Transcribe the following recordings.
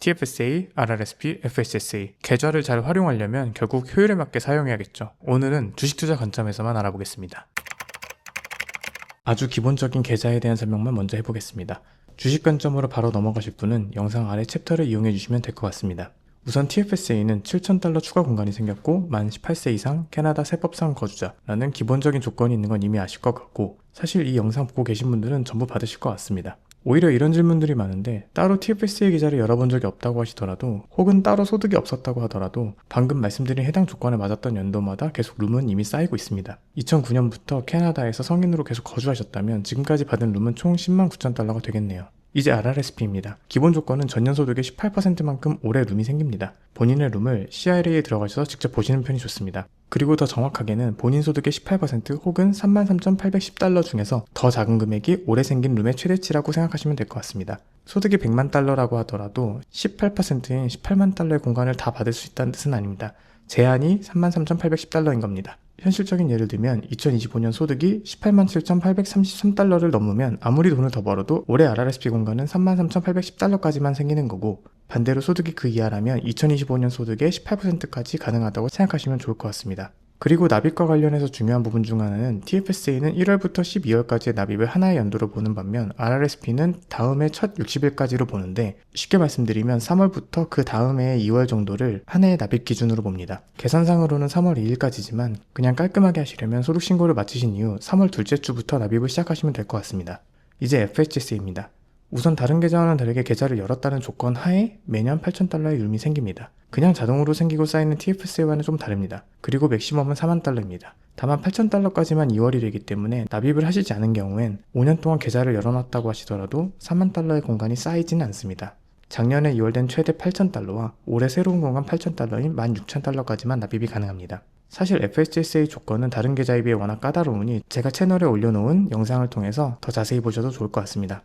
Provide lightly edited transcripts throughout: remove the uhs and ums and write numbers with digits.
TFSA, RRSP, FHSA 계좌를 잘 활용하려면 결국 효율에 맞게 사용해야겠죠. 오늘은 주식 투자 관점에서만 알아보겠습니다. 아주 기본적인 계좌에 대한 설명만 먼저 해보겠습니다. 주식 관점으로 바로 넘어가실 분은 영상 아래 챕터를 이용해 주시면 될 것 같습니다. 우선 TFSA는 $7,000 추가 공간이 생겼고 만 18세 이상 캐나다 세법상 거주자라는 기본적인 조건이 있는 건 이미 아실 것 같고, 사실 이 영상 보고 계신 분들은 전부 받으실 것 같습니다. 오히려 이런 질문들이 많은데, 따로 TFSA 계좌를 열어본 적이 없다고 하시더라도, 혹은 따로 소득이 없었다고 하더라도 방금 말씀드린 해당 조건에 맞았던 연도마다 계속 룸은 이미 쌓이고 있습니다. 2009년부터 캐나다에서 성인으로 계속 거주하셨다면 지금까지 받은 룸은 총 109,000달러가 되겠네요. 이제 RRSP입니다. 기본 조건은 전년 소득의 18%만큼 올해 룸이 생깁니다. 본인의 룸을 CRA에 들어가셔서 직접 보시는 편이 좋습니다. 그리고 더 정확하게는 본인 소득의 18% 혹은 33,810달러 중에서 더 작은 금액이 올해 생긴 룸의 최대치라고 생각하시면 될 것 같습니다. 소득이 100만 달러라고 하더라도 18%인 18만 달러의 공간을 다 받을 수 있다는 뜻은 아닙니다. 제한이 33,810달러인 겁니다. 현실적인 예를 들면 2025년 소득이 18만 7,833달러를 넘으면 아무리 돈을 더 벌어도 올해 RRSP 공간은 33,810달러까지만 생기는 거고, 반대로 소득이 그 이하라면 2025년 소득의 18%까지 가능하다고 생각하시면 좋을 것 같습니다. 그리고 납입과 관련해서 중요한 부분 중 하나는 TFSA는 1월부터 12월까지의 납입을 하나의 연도로 보는 반면 RRSP는 다음해 첫 60일까지로 보는데, 쉽게 말씀드리면 3월부터 그 다음 해의 2월 정도를 한 해의 납입 기준으로 봅니다. 계산상으로는 3월 2일까지지만 그냥 깔끔하게 하시려면 소득 신고를 마치신 이후 3월 둘째 주부터 납입을 시작하시면 될 것 같습니다. 이제 FHSA입니다. 우선 다른 계좌와는 다르게 계좌를 열었다는 조건 하에 매년 8,000달러의 룸이 생깁니다. 그냥 자동으로 생기고 쌓이는 TFSA와는 좀 다릅니다. 그리고 맥시멈은 4만 달러입니다. 다만 8,000달러까지만 2월이 되기 때문에 납입을 하시지 않은 경우엔 5년 동안 계좌를 열어놨다고 하시더라도 4만 달러의 공간이 쌓이지는 않습니다. 작년에 2월 된 최대 8,000달러와 올해 새로운 공간 8,000달러인 16,000달러까지만 납입이 가능합니다. 사실 FHSA 조건은 다른 계좌에 비해 워낙 까다로우니 제가 채널에 올려놓은 영상을 통해서 더 자세히 보셔도 좋을 것 같습니다.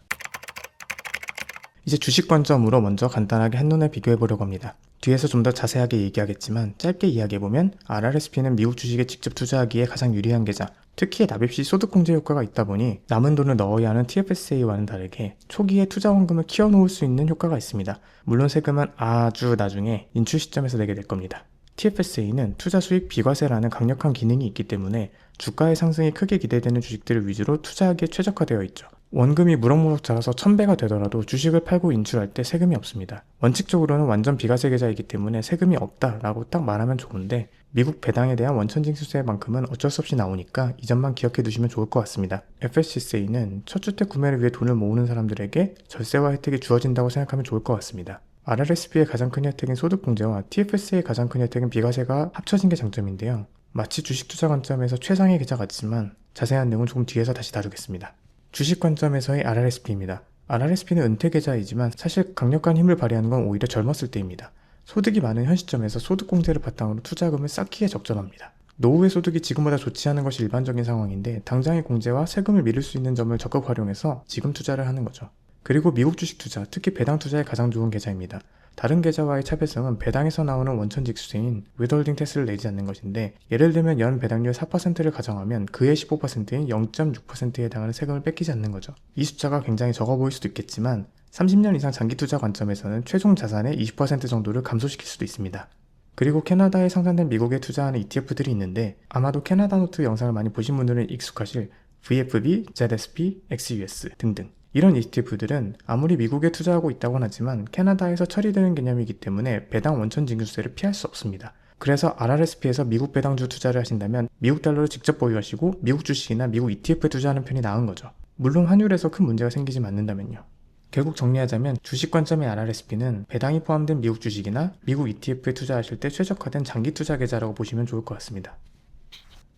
이제 주식 관점으로 먼저 간단하게 한눈에 비교해 보려고 합니다. 뒤에서 좀 더 자세하게 얘기하겠지만 짧게 이야기해보면 RRSP는 미국 주식에 직접 투자하기에 가장 유리한 계좌, 특히 납입 시 소득공제 효과가 있다 보니 남은 돈을 넣어야 하는 TFSA와는 다르게 초기에 투자 원금을 키워놓을 수 있는 효과가 있습니다. 물론 세금은 아주 나중에 인출 시점에서 내게 될 겁니다. TFSA는 투자 수익 비과세라는 강력한 기능이 있기 때문에 주가의 상승이 크게 기대되는 주식들을 위주로 투자하기에 최적화되어 있죠. 원금이 무럭무럭 자라서 1000배가 되더라도 주식을 팔고 인출할 때 세금이 없습니다. 원칙적으로는 완전 비과세 계좌이기 때문에 세금이 없다라고 딱 말하면 좋은데, 미국 배당에 대한 원천징수세만큼은 어쩔 수 없이 나오니까 이 점만 기억해 두시면 좋을 것 같습니다. FHSA는 첫 주택 구매를 위해 돈을 모으는 사람들에게 절세와 혜택이 주어진다고 생각하면 좋을 것 같습니다. RRSP의 가장 큰 혜택인 소득공제와 TFSA의 가장 큰 혜택인 비과세가 합쳐진 게 장점인데요. 마치 주식 투자 관점에서 최상의 계좌 같지만 자세한 내용은 조금 뒤에서 다시 다루겠습니다. 주식 관점에서의 RRSP입니다. RRSP는 은퇴 계좌이지만 사실 강력한 힘을 발휘하는 건 오히려 젊었을 때입니다. 소득이 많은 현 시점에서 소득공제를 바탕으로 투자금을 쌓기에 적절합니다. 노후의 소득이 지금보다 좋지 않은 것이 일반적인 상황인데 당장의 공제와 세금을 미룰 수 있는 점을 적극 활용해서 지금 투자를 하는 거죠. 그리고 미국 주식 투자, 특히 배당 투자에 가장 좋은 계좌입니다. 다른 계좌와의 차별성은 배당에서 나오는 원천직수세인 withholding tax를 내지 않는 것인데, 예를 들면 연 배당률 4%를 가정하면 그의 15%인 0.6%에 해당하는 세금을 뺏기지 않는 거죠. 이 숫자가 굉장히 적어 보일 수도 있겠지만 30년 이상 장기 투자 관점에서는 최종 자산의 20% 정도를 감소시킬 수도 있습니다. 그리고 캐나다에 상장된 미국에 투자하는 ETF들이 있는데, 아마도 캐나다 노트 영상을 많이 보신 분들은 익숙하실 VFB, ZSP, XUS 등등. 이런 ETF들은 아무리 미국에 투자하고 있다고는 하지만 캐나다에서 처리되는 개념이기 때문에 배당 원천징수세를 피할 수 없습니다. 그래서 RRSP에서 미국 배당주 투자를 하신다면 미국 달러를 직접 보유하시고 미국 주식이나 미국 ETF에 투자하는 편이 나은 거죠. 물론 환율에서 큰 문제가 생기지 않는다면요. 결국 정리하자면 주식 관점의 RRSP는 배당이 포함된 미국 주식이나 미국 ETF에 투자하실 때 최적화된 장기 투자 계좌라고 보시면 좋을 것 같습니다.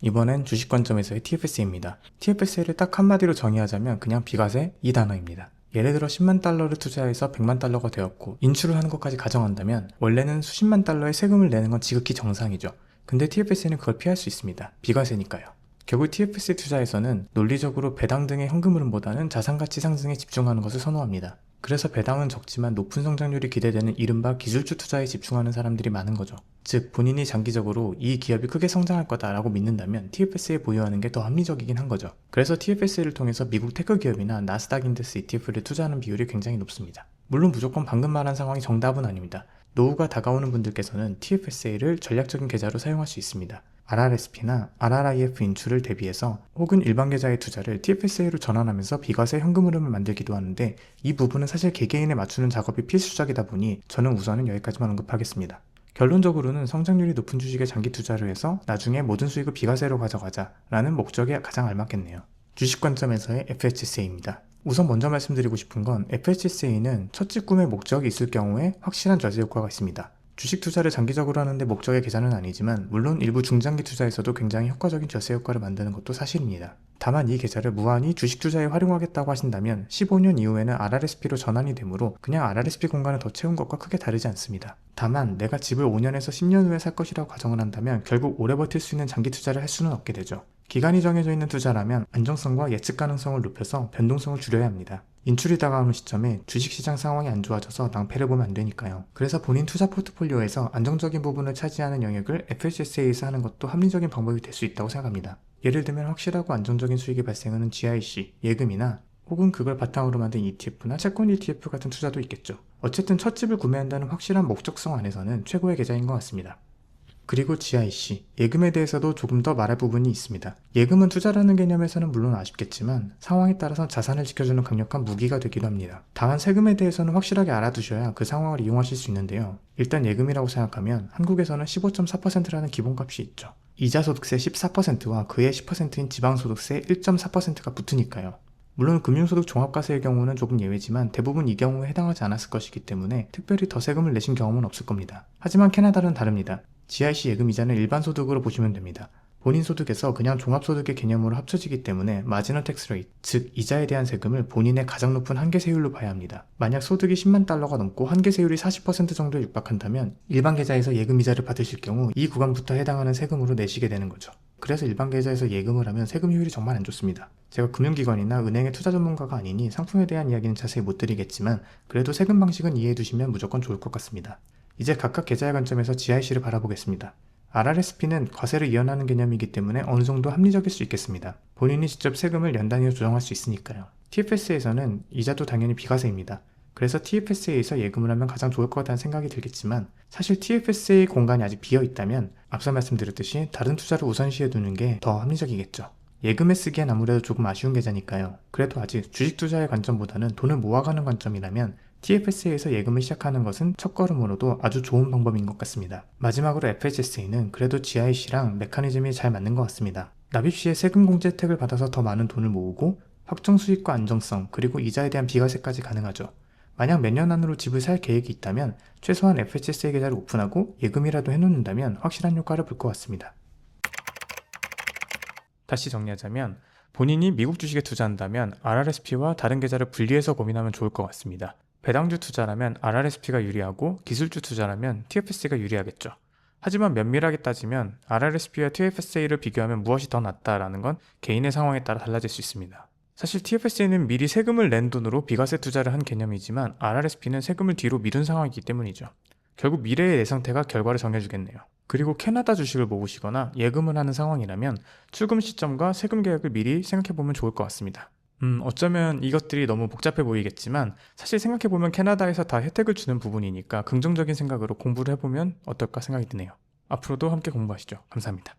이번엔 주식 관점에서의 TFSA입니다. TFSA를 딱 한마디로 정의하자면 그냥 비과세 이 단어입니다. 예를 들어 10만 달러를 투자해서 100만 달러가 되었고 인출을 하는 것까지 가정한다면 원래는 수십만 달러의 세금을 내는 건 지극히 정상이죠. 근데 TFSA는 그걸 피할 수 있습니다. 비과세니까요. 결국 TFSA 투자에서는 논리적으로 배당 등의 현금 흐름보다는 자산가치 상승에 집중하는 것을 선호합니다. 그래서 배당은 적지만 높은 성장률이 기대되는 이른바 기술주 투자에 집중하는 사람들이 많은 거죠. 즉 본인이 장기적으로 이 기업이 크게 성장할 거다라고 믿는다면 TFSA에 보유하는 게 더 합리적이긴 한 거죠. 그래서 TFSA를 통해서 미국 테크 기업이나 나스닥 인덱스 ETF를 투자하는 비율이 굉장히 높습니다. 물론 무조건 방금 말한 상황이 정답은 아닙니다. 노후가 다가오는 분들께서는 TFSA를 전략적인 계좌로 사용할 수 있습니다. RRSP나 RRIF 인출을 대비해서 혹은 일반 계좌의 투자를 TFSA로 전환하면서 비과세 현금 흐름을 만들기도 하는데, 이 부분은 사실 개개인에 맞추는 작업이 필수적이다 보니 저는 우선은 여기까지만 언급하겠습니다. 결론적으로는 성장률이 높은 주식에 장기 투자를 해서 나중에 모든 수익을 비과세로 가져가자 라는 목적에 가장 알맞겠네요. 주식 관점에서의 FHSA입니다. 우선 먼저 말씀드리고 싶은 건 FHSA는 첫 직구매 목적이 있을 경우에 확실한 절세 효과가 있습니다. 주식 투자를 장기적으로 하는데 목적의 계좌는 아니지만 물론 일부 중장기 투자에서도 굉장히 효과적인 절세 효과를 만드는 것도 사실입니다. 다만 이 계좌를 무한히 주식 투자에 활용하겠다고 하신다면 15년 이후에는 RRSP로 전환이 되므로 그냥 RRSP 공간을 더 채운 것과 크게 다르지 않습니다. 다만 내가 집을 5년에서 10년 후에 살 것이라고 가정을 한다면 결국 오래 버틸 수 있는 장기 투자를 할 수는 없게 되죠. 기간이 정해져 있는 투자라면 안정성과 예측 가능성을 높여서 변동성을 줄여야 합니다. 인출이 다가오는 시점에 주식시장 상황이 안 좋아져서 낭패를 보면 안 되니까요. 그래서 본인 투자 포트폴리오에서 안정적인 부분을 차지하는 영역을 FHSA에서 하는 것도 합리적인 방법이 될 수 있다고 생각합니다. 예를 들면 확실하고 안정적인 수익이 발생하는 GIC, 예금이나 혹은 그걸 바탕으로 만든 ETF나 채권 ETF 같은 투자도 있겠죠. 어쨌든 첫 집을 구매한다는 확실한 목적성 안에서는 최고의 계좌인 것 같습니다. 그리고 GIC, 예금에 대해서도 조금 더 말할 부분이 있습니다. 예금은 투자라는 개념에서는 물론 아쉽겠지만 상황에 따라서 자산을 지켜주는 강력한 무기가 되기도 합니다. 다만 세금에 대해서는 확실하게 알아두셔야 그 상황을 이용하실 수 있는데요. 일단 예금이라고 생각하면 한국에서는 15.4%라는 기본값이 있죠. 이자소득세 14%와 그의 10%인 지방소득세 1.4%가 붙으니까요. 물론 금융소득 종합과세의 경우는 조금 예외지만 대부분 이 경우에 해당하지 않았을 것이기 때문에 특별히 더 세금을 내신 경험은 없을 겁니다. 하지만 캐나다는 다릅니다. GIC 예금 이자는 일반 소득으로 보시면 됩니다. 본인 소득에서 그냥 종합소득의 개념으로 합쳐지기 때문에 마지널 텍스 레이트, 즉 이자에 대한 세금을 본인의 가장 높은 한계세율로 봐야 합니다. 만약 소득이 10만 달러가 넘고 한계세율이 40% 정도에 육박한다면 일반 계좌에서 예금 이자를 받으실 경우 이 구간부터 해당하는 세금으로 내시게 되는 거죠. 그래서 일반 계좌에서 예금을 하면 세금 효율이 정말 안 좋습니다. 제가 금융기관이나 은행의 투자 전문가가 아니니 상품에 대한 이야기는 자세히 못 드리겠지만 그래도 세금 방식은 이해해 두시면 무조건 좋을 것 같습니다. 이제 각각 계좌의 관점에서 GIC를 바라보겠습니다. RRSP는 과세를 이연하는 개념이기 때문에 어느 정도 합리적일 수 있겠습니다. 본인이 직접 세금을 연 단위로 조정할 수 있으니까요. TFSA에서는 이자도 당연히 비과세입니다. 그래서 TFSA에서 예금을 하면 가장 좋을 것 같다는 생각이 들겠지만 사실 TFSA 공간이 아직 비어 있다면 앞서 말씀드렸듯이 다른 투자를 우선시해 두는 게 더 합리적이겠죠. 예금에 쓰기엔 아무래도 조금 아쉬운 계좌니까요. 그래도 아직 주식 투자의 관점보다는 돈을 모아가는 관점이라면 TFSA에서 예금을 시작하는 것은 첫걸음으로도 아주 좋은 방법인 것 같습니다. 마지막으로 FHSA는 그래도 GIC랑 메커니즘이 잘 맞는 것 같습니다. 납입 시에 세금 공제 혜택을 받아서 더 많은 돈을 모으고 확정 수익과 안정성 그리고 이자에 대한 비과세까지 가능하죠. 만약 몇 년 안으로 집을 살 계획이 있다면 최소한 FHSA 계좌를 오픈하고 예금이라도 해놓는다면 확실한 효과를 볼 것 같습니다. 다시 정리하자면 본인이 미국 주식에 투자한다면 RRSP와 다른 계좌를 분리해서 고민하면 좋을 것 같습니다. 배당주 투자라면 RRSP가 유리하고 기술주 투자라면 TFSA가 유리하겠죠. 하지만 면밀하게 따지면 RRSP와 TFSA를 비교하면 무엇이 더 낫다라는 건 개인의 상황에 따라 달라질 수 있습니다. 사실 TFSA는 미리 세금을 낸 돈으로 비과세 투자를 한 개념이지만 RRSP는 세금을 뒤로 미룬 상황이기 때문이죠. 결국 미래의 내 상태가 결과를 정해주겠네요. 그리고 캐나다 주식을 모으시거나 예금을 하는 상황이라면 출금 시점과 세금 계획을 미리 생각해보면 좋을 것 같습니다. 어쩌면 이것들이 너무 복잡해 보이겠지만 사실 생각해보면 캐나다에서 다 혜택을 주는 부분이니까 긍정적인 생각으로 공부를 해보면 어떨까 생각이 드네요. 앞으로도 함께 공부하시죠. 감사합니다.